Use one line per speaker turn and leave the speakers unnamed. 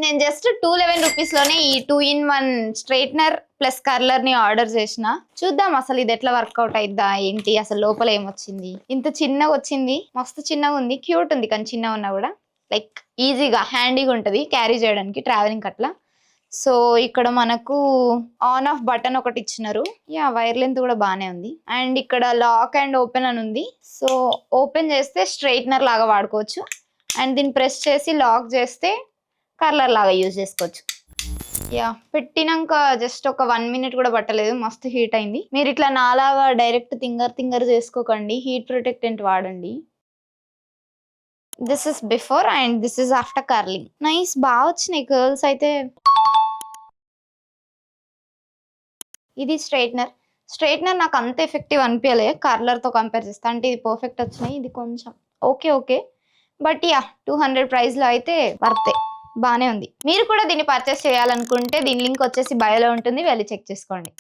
నేను just 211 rupees లోనే ఈ 2-in-1 స్ట్రైట్నర్ ప్లస్ కర్లర్ ని ఆర్డర్ చేసిన. చూద్దాం అసలు ఇది ఎట్లా వర్కౌట్ అయిద్దా ఏంటి, అసలు లోపల ఏమొచ్చింది. ఇంత చిన్నగా వచ్చింది, మస్తు చిన్నగా ఉంది, క్యూట్ ఉంది. కానీ చిన్నగా ఉన్నా కూడా లైక్ ఈజీగా హ్యాండీగా ఉంటుంది క్యారీ చేయడానికి ట్రావెలింగ్ అట్లా. సో ఇక్కడ మనకు ఆన్ ఆఫ్ బటన్ ఒకటి ఇచ్చినారు. యా వైర్ లెంత్ కూడా బాగానే ఉంది. అండ్ ఇక్కడ లాక్ అండ్ ఓపెన్ అని ఉంది. సో ఓపెన్ చేస్తే స్ట్రైట్నర్ లాగా వాడుకోవచ్చు. అండ్ దీన్ని ప్రెస్ చేసి లాక్ చేస్తే కర్లర్ లాగా యూజ్ చేసుకోవచ్చు. యా పెట్టినాక జస్ట్ ఒక 1 మినిట్ కూడా పట్టలేదు, మస్తు హీట్ అయింది. మీరు ఇట్లా నాలాగా డైరెక్ట్ తింగర్ చేసుకోకండి, హీట్ ప్రొటెక్టెంట్ వాడండి. This is before and this is after curling. Nice, బాగా వచ్చినాయి కర్ల్స్ అయితే. ఇది స్ట్రైట్నర్ నాకు అంత ఎఫెక్టివ్ అనిపించలే కర్లర్తో కంపేర్ చేస్తా. అంటే ఇది పర్ఫెక్ట్ వచ్చినాయి, ఇది కొంచెం ఓకే. బట్ యా 200 ప్రైస్లో అయితే వర్తే, బాగానే ఉంది. మీరు కూడా దీన్ని పర్చేస్ చేయాలనుకుంటే దీని లింక్ వచ్చేసి బయోలో ఉంటుంది, వెళ్ళి చెక్ చేసుకోండి.